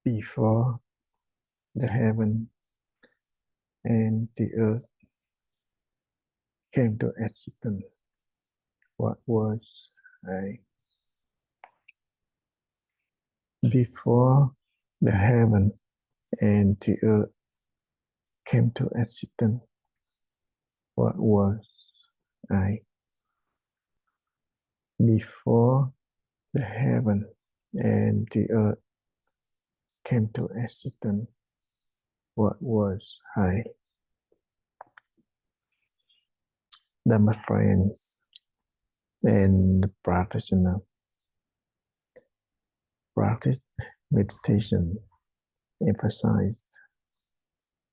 before the heaven and the earth came to existence, what was I? Before the heaven and the earth came to existence, what was I? Before the heaven and the earth came to existence, what was I? Dharma friends and practitioner practice meditation, emphasized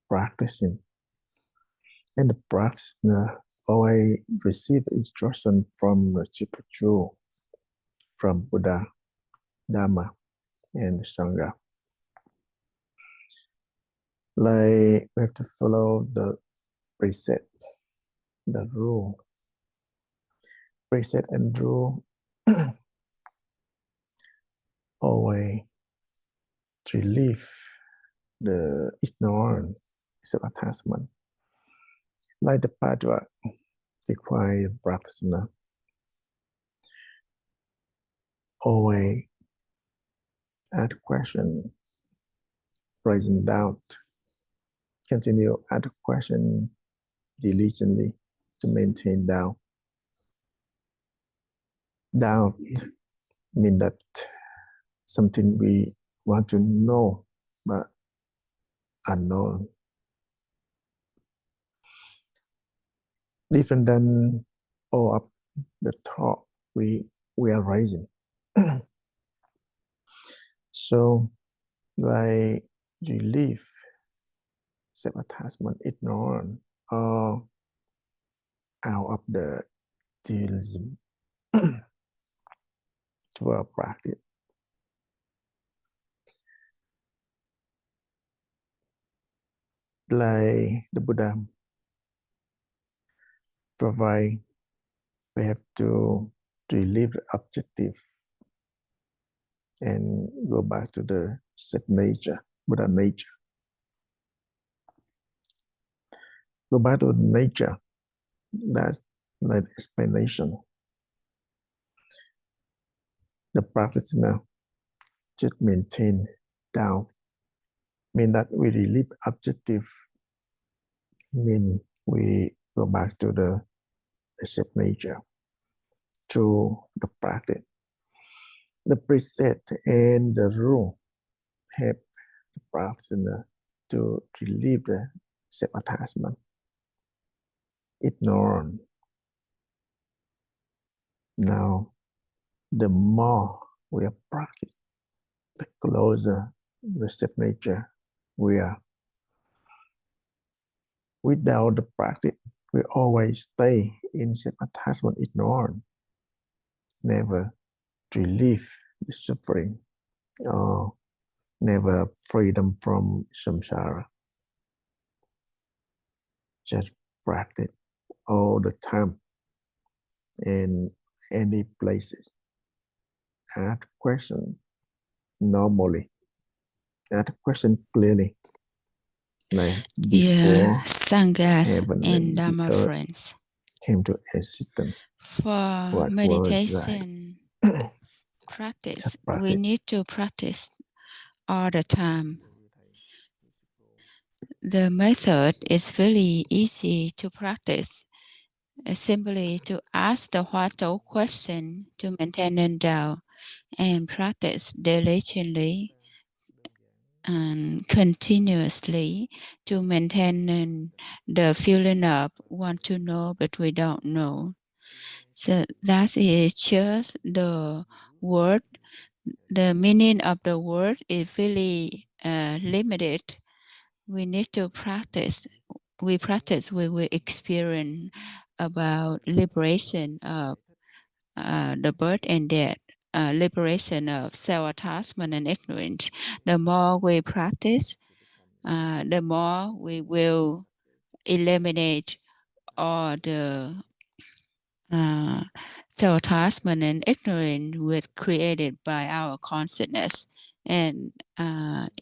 practicing, and the practitioner always receive instruction from the spiritual, from Buddha, Dharma, and Sangha. Like we have to follow the precept, the rule. Precept and rule always relieve the ignorance, self-attachment. Like the patriarch require practitioner always ask question, raising doubt, continue ask question diligently to maintain doubt. Doubt means that something we want to know but unknown. Different than all of the thought we are raising. So, like relief, self-attachment, ignorance, or out of the dualism to our practice. Like the Buddha provide, we have to relieve the objective and go back to the set nature, Buddha nature. Go back to nature. That's like explanation. The practitioner just maintain down. Mean that we relieve objective. Mean we go back to the set nature through the practice. The precept and the rule help the practitioner to relieve the self-attachment, ignorance. Now, the more we practice, the closer the set nature we are. Without the practice, we always stay in self-attachment, ignorance, never relieve the suffering, or never freedom from samsara. Just practice all the time in any places. Ask question normally. Ask question clearly. Like Dear Sanghas and Dharma friends, came to existence. For meditation practice, we need to practice all the time. The method is very easy to practice. Simply to ask the what-to question to maintain in doubt and practice diligently and continuously to maintain the feeling of want to know but we don't know. So that is just the word. The meaning of the word is really limited. We need to practice. We practice, we will experience about liberation of the birth and death, liberation of self-attachment and ignorance. The more we practice, the more we will eliminate all the self-attachment and ignorance was created by our consciousness And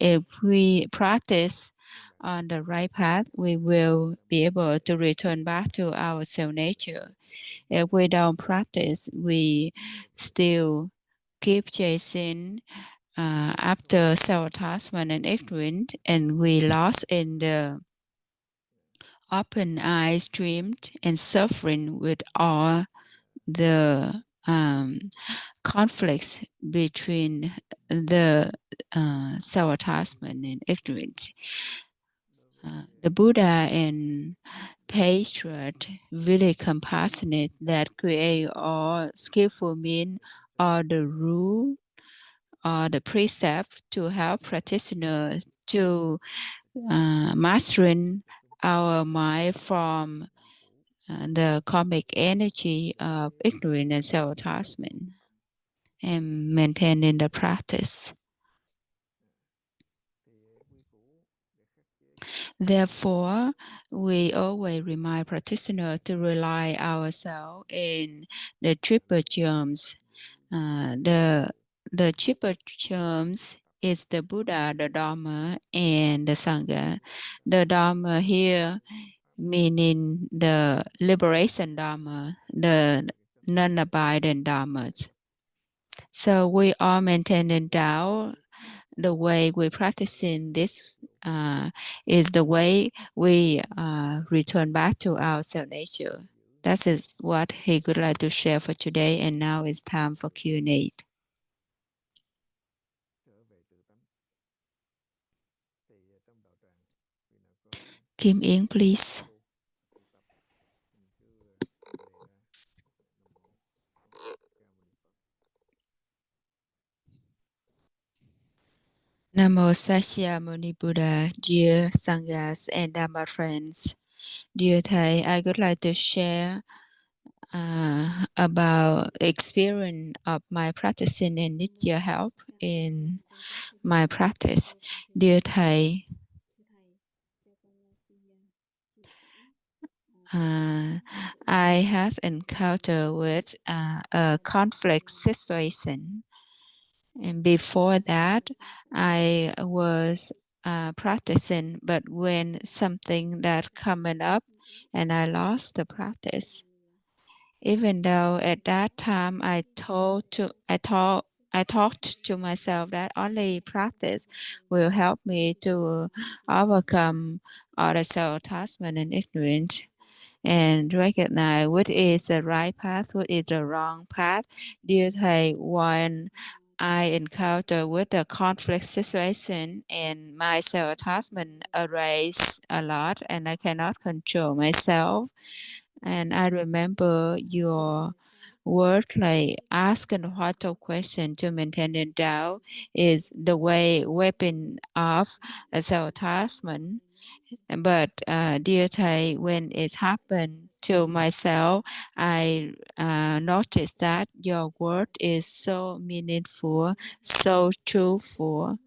if we practice on the right path, we will be able to return back to our self nature. If we don't practice, we still keep chasing after self-attachment and ignorance, and we lost in the open eyes dreamed and suffering with all the conflicts between the self-attachment and ignorance. The Buddha and Patriot, really compassionate, that create all skillful mean or the rule or the precept to help practitioners to mastering our mind from the karmic energy of ignorance and self-attachment and maintaining the practice. Therefore, we always remind practitioners to rely ourselves in the triple germs. The triple germs is the Buddha, the Dharma, and the Sangha. The Dharma here meaning the liberation Dharma, the non-abiding Dharmas. So we are maintaining Tao. The way we practicing this is the way we return back to our self nature. That is what he would like to share for today. And now it's time for Q&A. Kim Yến, please. Namo Sasya Muni Buddha, dear Sanghas and Dharma friends. Dear Thầy, I would like to share about experience of my practicing and need your help in my practice. Dear Thầy, I have encountered with a conflict situation. And before that, I was practicing, but when something that coming up and I lost the practice, even though at that time I talked to myself that only practice will help me to overcome all the self-attachment and ignorance and recognize what is the right path, what is the wrong path. Dear Thầy, when I encounter with the conflict situation and my self-attachment arise a lot and I cannot control myself. And I remember your word like asking what of question to maintain the doubt is the way weapon of self-attachment. But dear Thầy, when it happened to myself, I noticed that your word is so meaningful, so truthful,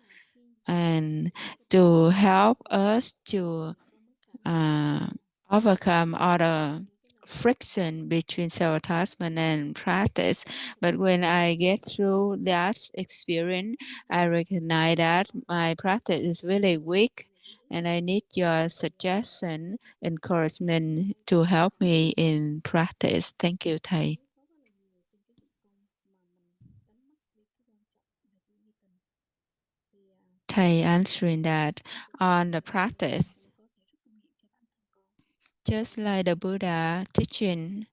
and to help us to overcome all the friction between self-attachment and practice. But when I get through that experience, I recognize that my practice is really weak and I need your suggestion, encouragement to help me in practice. Thank you, Thầy. Thầy answering that on the practice, just like the Buddha teaching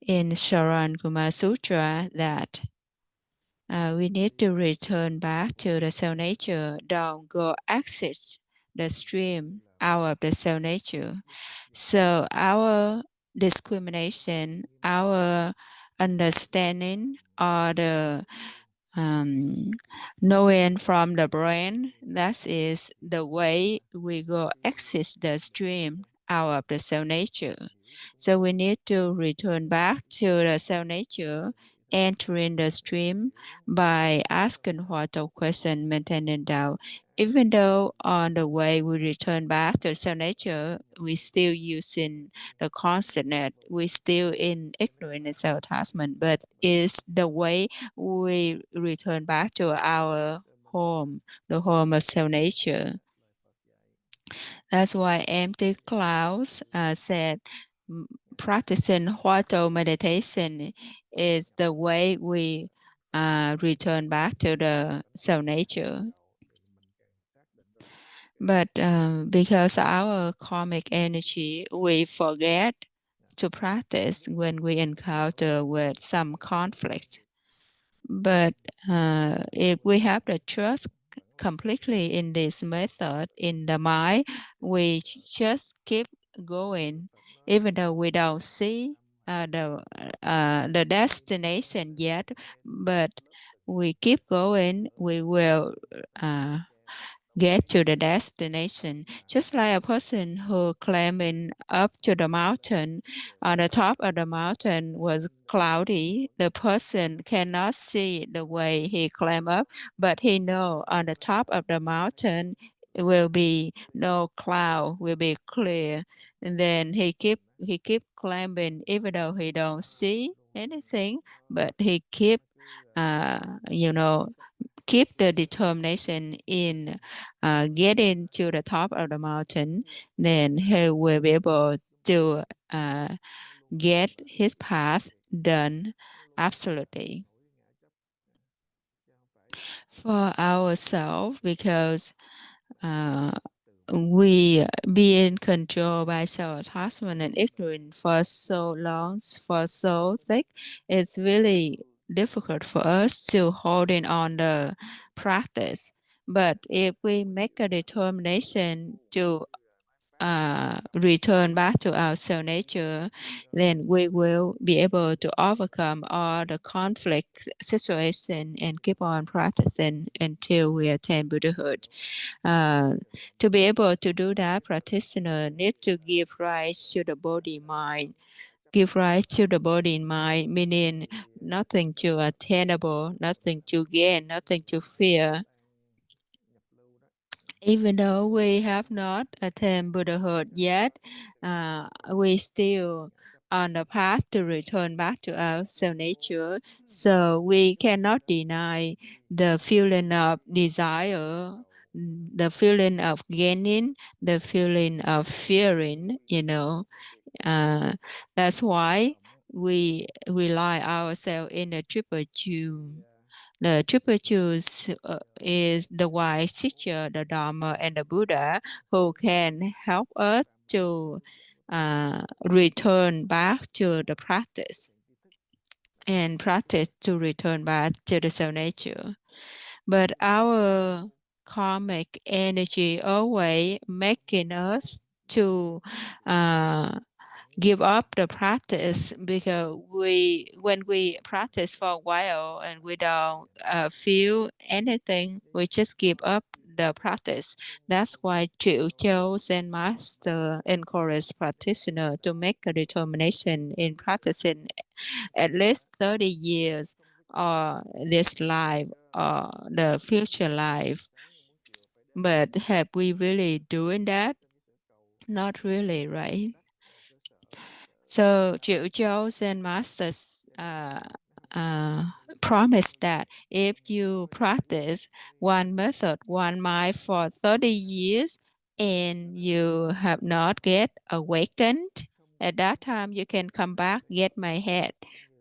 in Sharan Sutra that we need to return back to the self nature, don't go access the stream out of the self nature. So our discrimination, our understanding, or the knowing from the brain, that is the way we go access the stream out of the self nature. So we need to return back to the self nature, entering the stream by asking what of question, maintaining doubt. Even though on the way we return back to self nature, we still using the consonant, we still in ignorance and self attachment, but it's the way we return back to our the home of self-nature. That's why Empty Clouds said practicing Huatou meditation is the way we return back to the self-nature. But because our karmic energy, we forget to practice when we encounter with some conflicts. But if we have the trust completely in this method, in the mind, we just keep going, even though we don't see the destination yet, but we keep going, we will get to the destination. Just like a person who climbing up to the mountain, on the top of the mountain was cloudy. The person cannot see the way he climb up, but he know on the top of the mountain it will be no cloud, will be clear. And then he keep climbing even though he don't see anything, but he keep keep the determination in getting to the top of the mountain, then he will be able to get his path done absolutely. For ourselves, because we being controlled by self-attachment and ignorance for so long, for so thick, it's really difficult for us to holding on the practice. But if we make a determination to return back to our self nature, then we will be able to overcome all the conflict situation and keep on practicing until we attain Buddhahood. To be able to do that, practitioner need to give rise to the body mind. Give rise to the body and mind, meaning nothing to attainable, nothing to gain, nothing to fear. Even though we have not attained Buddhahood yet, we still on the path to return back to our self-nature. So we cannot deny the feeling of desire, the feeling of gaining, the feeling of fearing, That's why we rely ourselves in the triple truth. The triple truth is the wise teacher, the Dharma, and the Buddha who can help us to return back to the practice and practice to return back to the self nature. But our karmic energy always making us to give up the practice, because when we practice for a while and we don't feel anything, we just give up the practice. That's why Chiều Zen Master encourage practitioner to make a determination in practicing at least 30 years or this life or the future life. But have we really doing that? Not really, right? So Chiều Zen Masters promised that if you practice one method, one mind for 30 years and you have not get awakened, at that time you can come back, get my head.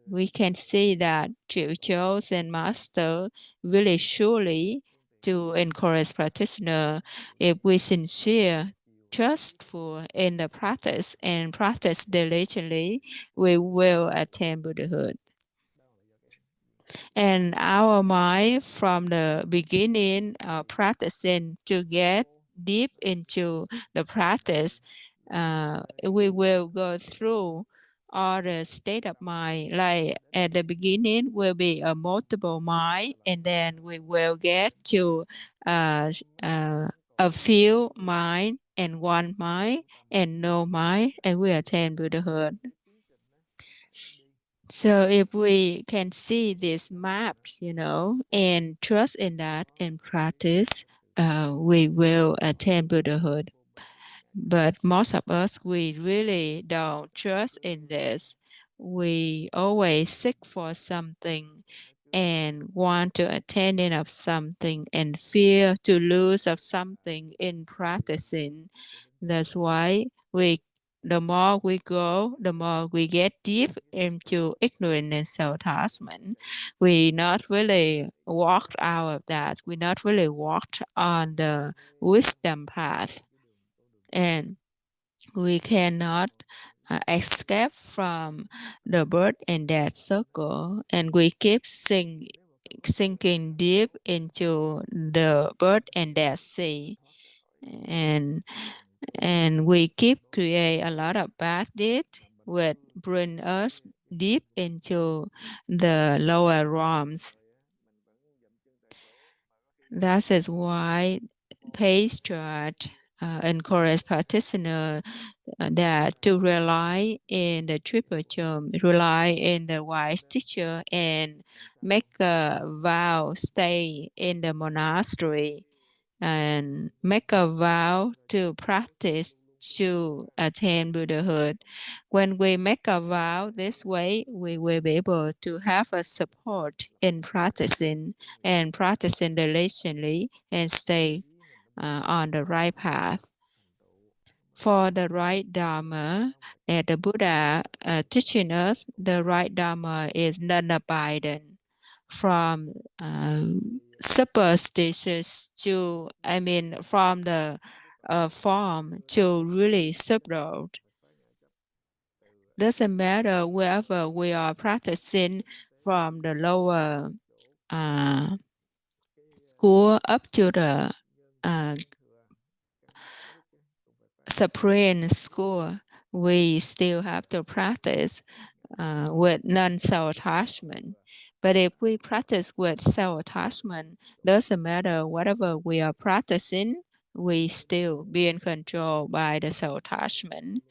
We can see that Chiều Zen Master really surely to encourage practitioner, if we sincere trustful in the practice and practice diligently, we will attain Buddhahood. And our mind from the beginning, practicing to get deep into the practice, we will go through all the state of mind. Like at the beginning will be a multiple mind, and then we will get to a few mind and one mind and no mind, and we attain Buddhahood. So if we can see this map, and trust in that and practice, we will attain Buddhahood. But most of us, we really don't trust in this. We always seek for something and want to attain of something and fear to lose of something in practicing. That's why the more we go, the more we get deep into ignorance and self-attachment. We not really walked out of that. We not really walked on the wisdom path, and we cannot escape from the birth and death circle, and we keep sinking deep into the birth and death sea, and we keep create a lot of bad deeds which bring us deep into the lower realms. That is why Patriarch encourage practitioner that to rely in the triple term, rely in the wise teacher, and make a vow, stay in the monastery, and make a vow to practice to attain Buddhahood. When we make a vow this way, we will be able to have a support in practicing and practicing diligently and stay on the right path. For the right Dharma, the Buddha teaching us the right Dharma is non-abiding from superstitious to, from the form to really subtle. Doesn't matter wherever we are practicing, from the lower school up to the supreme school, we still have to practice with non-self-attachment. But if we practice with self-attachment, doesn't matter whatever we are practicing, we still being controlled by the self-attachment.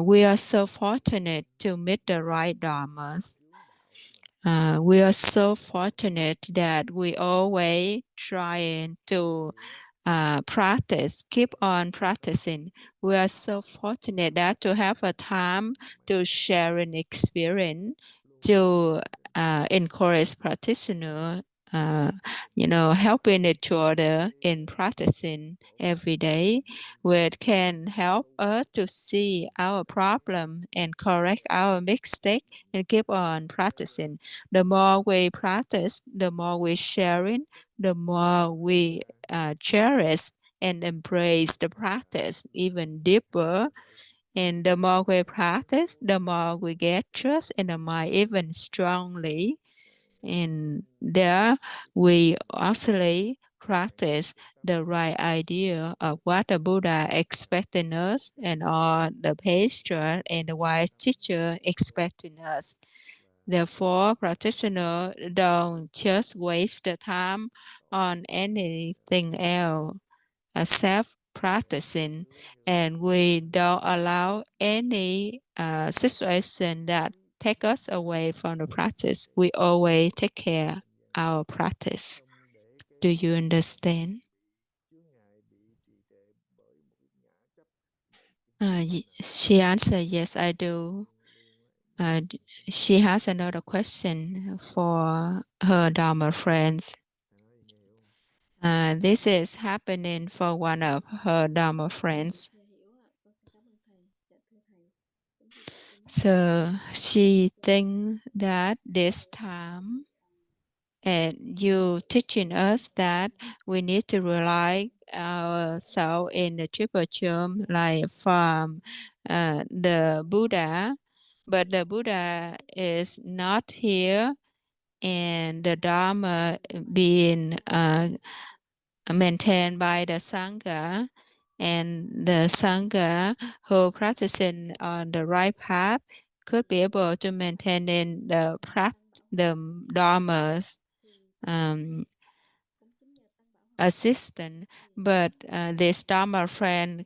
We are so fortunate to meet the right dharmas. We are so fortunate that we always trying to practice, keep on practicing. We are so fortunate that to have a time to share an experience, to encourage practitioner, helping each other in practicing every day, which can help us to see our problem and correct our mistake and keep on practicing. The more we practice, the more we sharing, the more we cherish and embrace the practice even deeper. And the more we practice, the more we get trust in the mind even strongly. And there we actually practice the right idea of what the Buddha expecting us and all the pastor and the wise teacher expecting us. Therefore, practitioners don't just waste the time on anything else except practicing, and we don't allow any situation that take us away from the practice. We always take care our practice. Do you understand? She answered, yes, I do. She has another question for her Dharma friends. This is happening for one of her Dharma friends. So she thinks that this time, and you teaching us that we need to rely ourselves in the triple term, like from the Buddha, but the Buddha is not here, and the Dharma being maintained by the Sangha, and the Sangha who practicing on the right path could be able to maintain in the Dharma's assistant, but this Dharma friend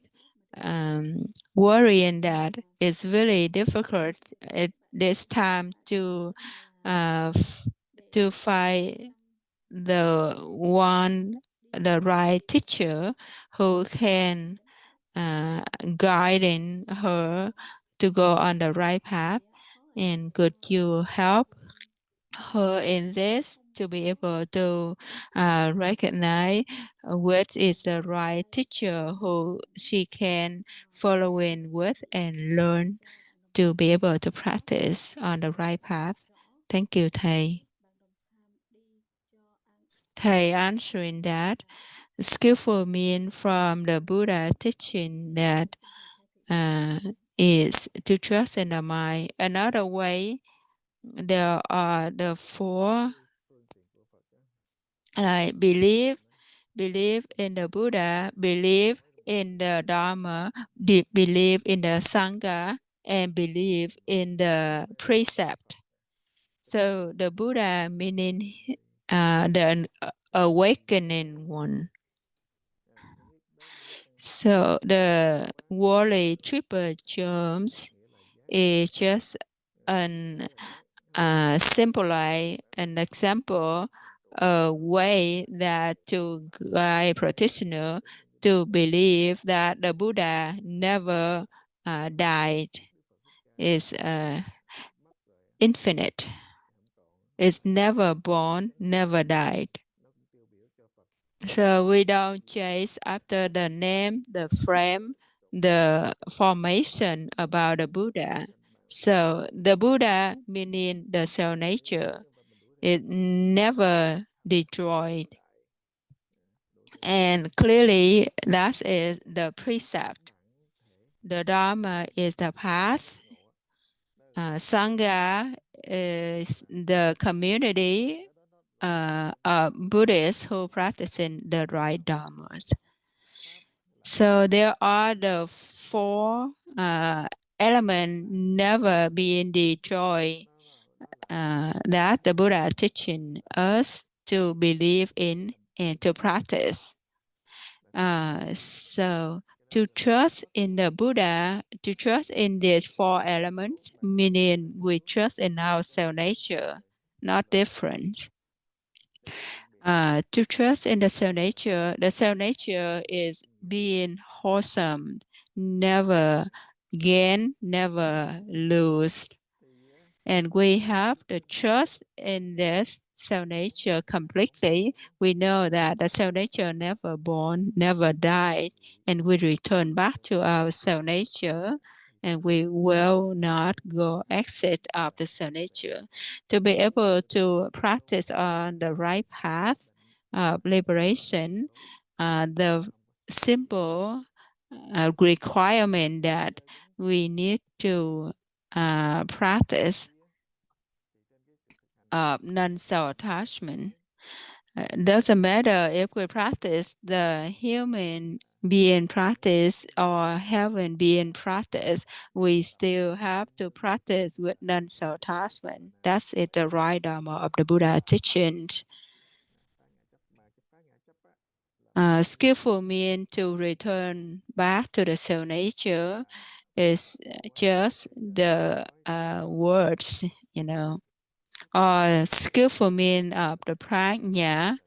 worrying that it's really difficult at this time to find the right teacher who can guiding her to go on the right path. And could you help her in this to be able to recognize which is the right teacher who she can follow in with and learn to be able to practice on the right path. Thank you, thầy. Thầy answering that, skillful mean from the Buddha teaching that is to trust in the mind. Another way, there are the four, like believe in the Buddha, believe in the Dharma, believe in the Sangha, and believe in the precept. So the Buddha meaning the awakening one. So the worldly triple germs is just an symbolize an example, a way that to guide practitioner to believe that the Buddha never died, is infinite, is never born, never died. So we don't chase after the name, the frame, the formation about the Buddha. So the Buddha meaning the self nature, it never destroyed. And clearly that is the precept. The Dharma is the path. Sangha is the community of Buddhists who practicing the right dharmas. So there are the four elements never being destroyed that the Buddha teaching us to believe in and to practice. So to trust in the Buddha, to trust in these four elements, meaning we trust in our self nature, not different. To trust in the self nature is being wholesome, never gain, never lose. And we have the trust in this self nature completely. We know that the self nature never born, never died, and we return back to our self nature, and we will not go exit of the self nature. To be able to practice on the right path of liberation, the simple requirement that we need to practice of non-self-attachment. Doesn't matter if we practice the human being practice or heaven being practice, we still have to practice with non-self-attachment. That's it, the right Dharma of the Buddha teachings. Skillful mean to return back to the self nature is just the words, or skillful meaning of the prajna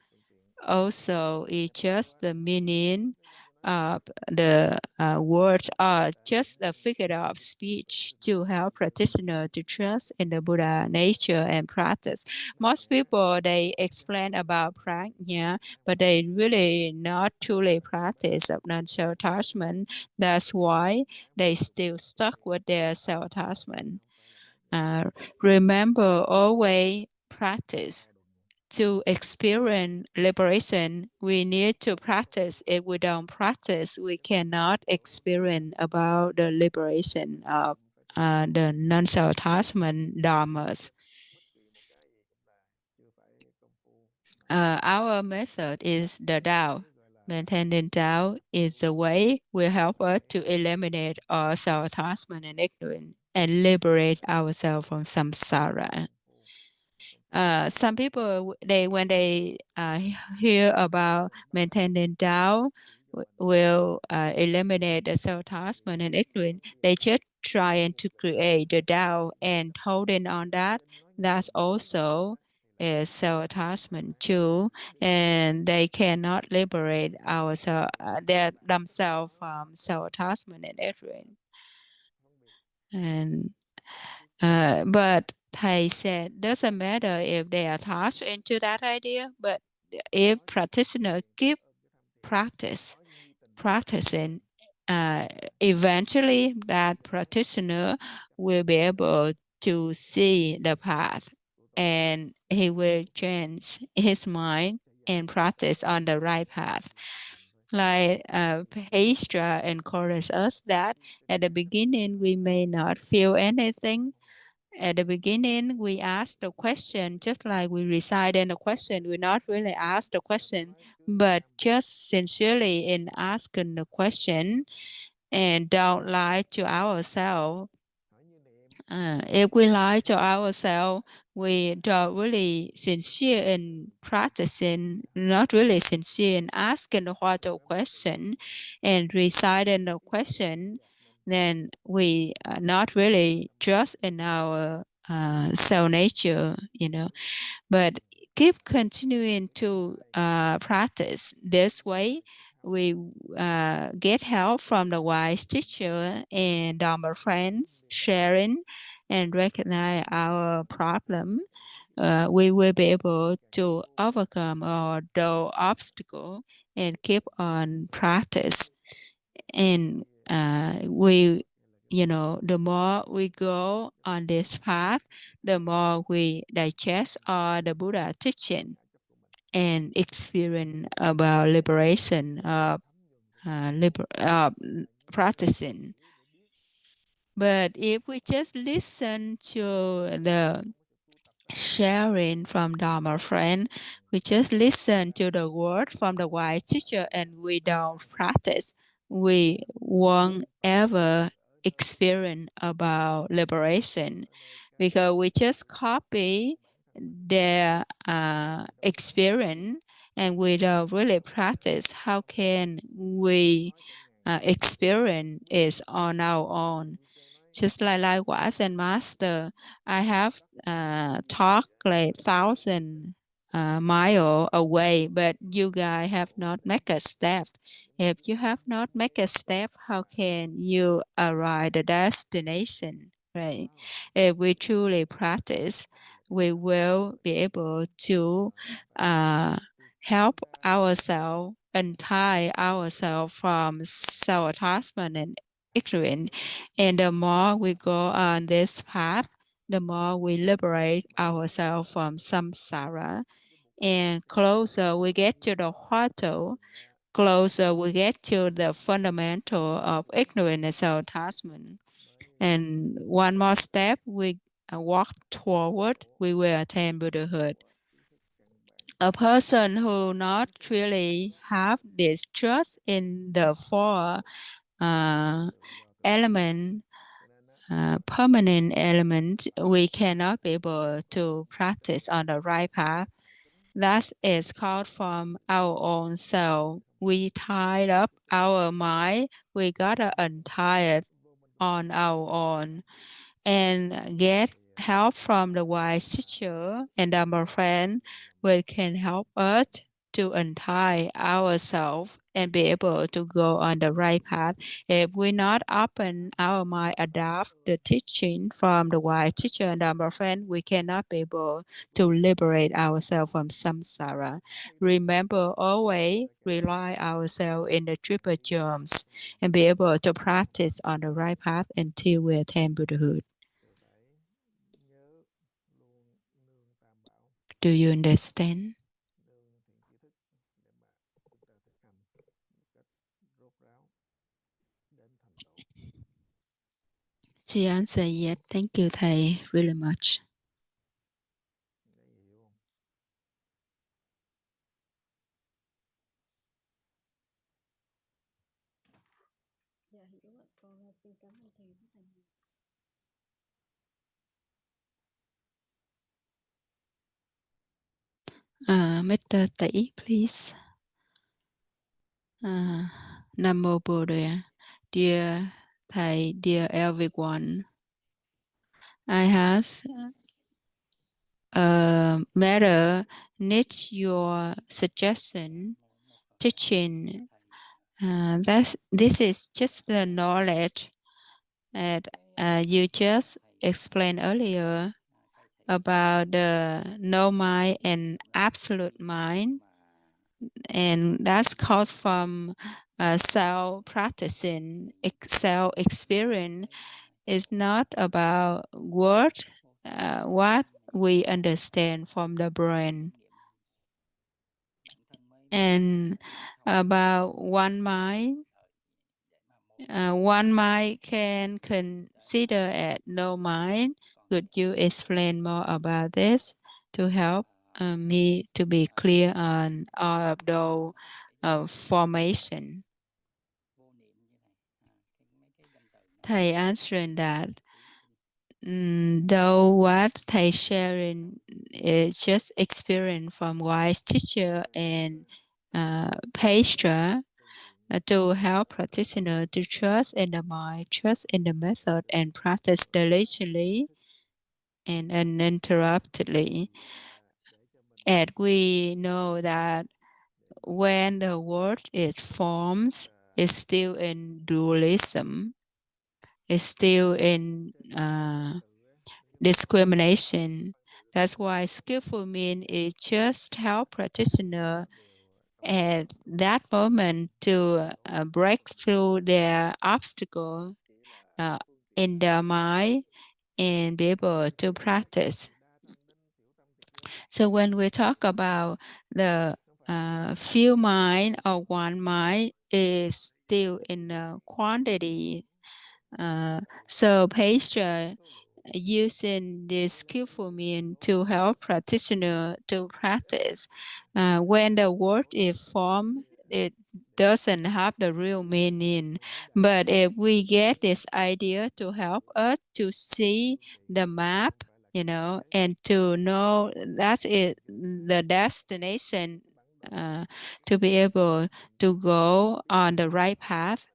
also is just the meaning of the words, or just a figure of speech to help practitioner to trust in the Buddha nature and practice. Most people, they explain about prajna, but they really not truly practice of non-self-attachment. That's why they still stuck with their self-attachment. Remember, always practice. To experience liberation, we need to practice. If we don't practice, we cannot experience about the liberation of the non-self-attachment dharmas. Our method is the Tao. Maintaining Tao is the way will help us to eliminate all self-attachment and ignorance and liberate ourselves from samsara. Some people, when they hear about maintaining Tao, will eliminate the self-attachment and ignorance. They just trying to create the Tao and holding on that. That's also a self-attachment too, and they cannot liberate themselves from self-attachment and ignorance. And But thầy said, doesn't matter if they are attached into that idea, but if practitioner keep practicing, eventually that practitioner will be able to see the path, and he will change his mind and practice on the right path. Like Hestra encouraged us that at the beginning we may not feel anything. At the beginning, we ask the question just like we recite in the question. We not really ask the question, but just sincerely in asking the question, and don't lie to ourselves. If we lie to ourselves, we don't really sincere in practicing, not really sincere in asking the what question and reciting the question, then we are not really trust in our soul nature, but keep continuing to practice this way. We get help from the wise teacher and Dharma friends sharing and recognize our problem. We will be able to overcome all the obstacle and keep on practice. And the more we go on this path, the more we digest all the Buddha teaching and experience about liberation of practicing. But if we just listen to the sharing from Dharma friend, we just listen to the word from the wise teacher and we don't practice, we won't ever experience about liberation, because we just copy their experience and we don't really practice. How can we experience it on our own? Just like likewise and master, I have talked like 1,000 mile away, but you guys have not make a step. If you have not make a step, how can you arrive the destination, right? If we truly practice, we will be able to help ourselves, untie ourselves from self-attachment and ignorance. And the more we go on this path, the more we liberate ourselves from samsara. And closer we get to the Huato, closer we get to the fundamental of ignorance and self-attachment. And one more step, we walk toward, we will attain Buddhahood. A person who not really have this trust in the four element, permanent element, we cannot be able to practice on the right path. That is called from our own self. We tied up our mind, we gotta untie it on our own and get help from the wise teacher and our friend, which can help us to untie ourselves and be able to go on the right path. If we not open our mind, adopt the teaching from the wise teacher and our friend, we cannot be able to liberate ourselves from samsara. Remember, always rely ourselves in the triple germs and be able to practice on the right path until we attain Buddhahood. Do you understand? She answered, yes, thank you, thầy, really much. Mr. Tỷ, please. Nam Mô Buddha. Dear Thầy, dear everyone, I have a matter needs your suggestion, teaching. This is just the knowledge that you just explained earlier about the no mind and absolute mind, and that's called from self-practicing, self-experience. Is not about what we understand from the brain, and about one mind. One mind can consider as no mind. Could you explain more about this to help me to be clear on all of those formation? Thầy answering that, though what thầy sharing is just experience from wise teacher and pastor, to help practitioner to trust in the mind, trust in the method, and practice diligently and uninterruptedly. And we know that when the world is forms, it's still in dualism, it's still in discrimination. That's why skillful means is just help practitioner at that moment to break through their obstacle in their mind and be able to practice. So when we talk about the few mind or one mind is still in a quantity. So pastor using this skillful means to help practitioner to practice. When the word is formed, it doesn't have the real meaning. But if we get this idea to help us to see the map, and to know that's it, the destination, to be able to go on the right path.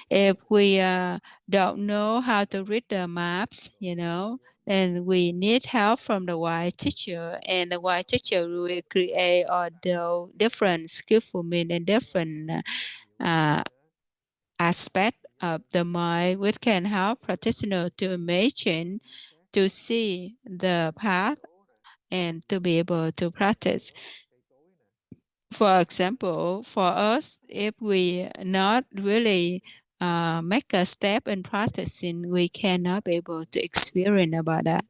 If we don't know how to read the maps, then we need help from the wise teacher, and the wise teacher will create all the different skillful mean and different aspect of the mind, which can help practitioner to imagine, to see the path, and to be able to practice. For example, for us, if we not really make a step in practicing, we cannot be able to experience about that.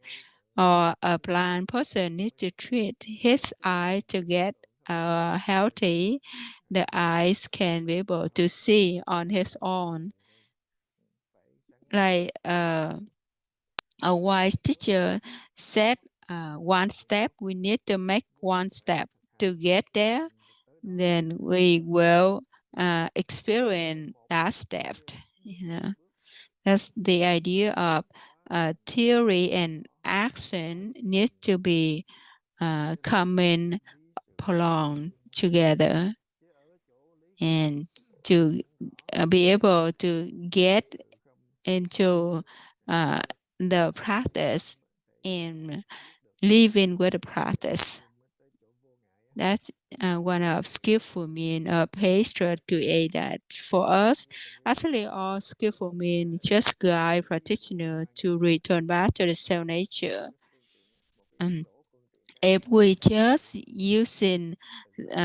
Or a blind person needs to treat his eye to get healthy. The eyes can be able to see on his own. Like a wise teacher said, one step, we need to make one step to get there. Then we will experience that step. That's the idea of theory and action need to be coming along together, and to be able to get into the practice and living with the practice. That's one of skillful mean of pastor create that for us. Actually, all skillful mean just guide practitioner to return back to the self nature. If we just using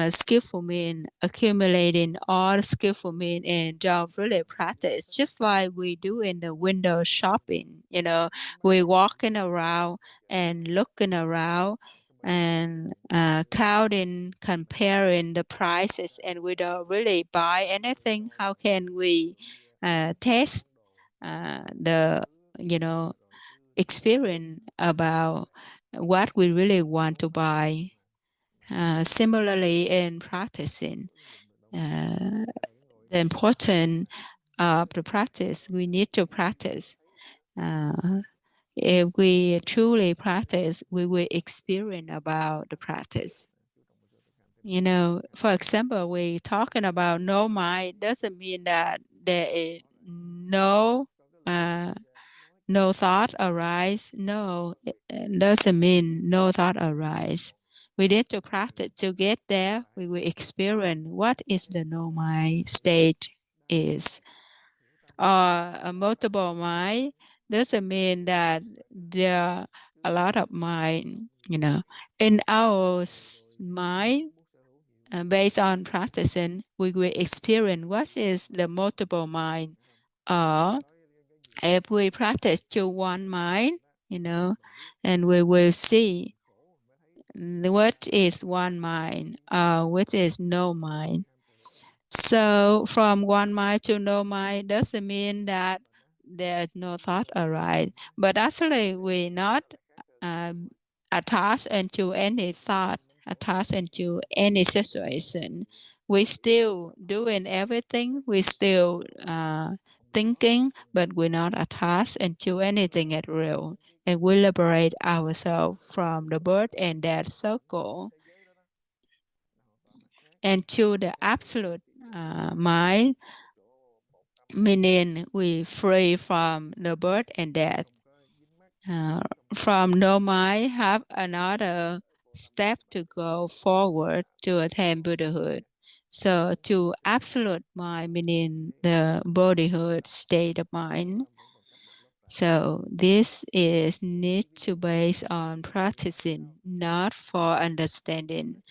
skillful mean, accumulating all skillful mean and don't really practice, just like we do in the window shopping. We walking around and looking around and counting, comparing the prices, and we don't really buy anything. How can we test the experience about what we really want to buy? Similarly, in practicing, the importance of the practice, we need to practice. If we truly practice, we will experience about the practice. For example, we talking about no mind doesn't mean that there is no thought arise. No, it doesn't mean no thought arise. We need to practice to get there. We will experience what is the no mind state is. Or a multiple mind, doesn't mean that there are a lot of mind, in our mind. Based on practicing, we will experience what is the multiple mind. Or if we practice to one mind, and we will see what is one mind, what is no mind. So from one mind to no mind doesn't mean that there's no thought arise, but actually we're not attached into any thought, attached into any situation. We still doing everything, we still thinking, but we're not attached into anything at real. And we liberate ourselves from the birth and death circle and to the absolute mind, meaning we free from the birth and death. From no mind, have another step to go forward to attain Buddhahood. So to absolute mind, meaning the Bodhihood state of mind. So this is need to base on practicing, not for understanding.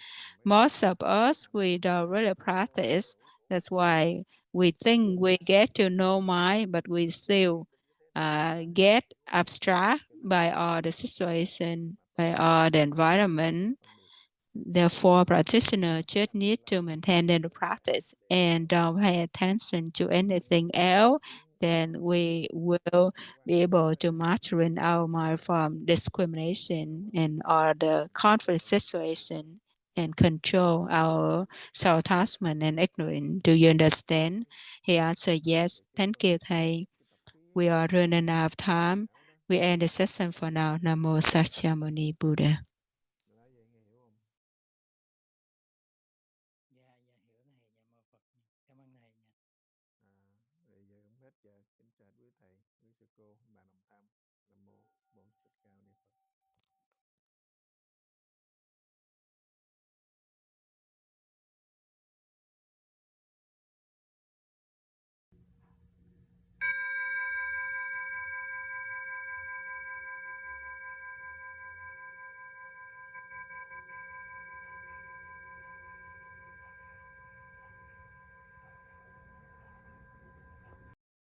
Most of us, we don't really practice. That's why we think we get to know mind, but we still get abstract by all the situation, by all the environment. Therefore, practitioners just need to maintain the practice and don't pay attention to anything else. Then we will be able to mastering our mind from discrimination and all the conflict situation and control our self-attachment and ignorance. Do you understand? He answered, yes. Thank you, thầy. We are running out of time. We end the session for now. Namo Sakyamuni Buddha. Rồi giờ cũng hết giờ, kính chào quý thầy, quý sư cô, bà đồng tham. Nam mô Bổn Thích Ca Mâu Ni Phật.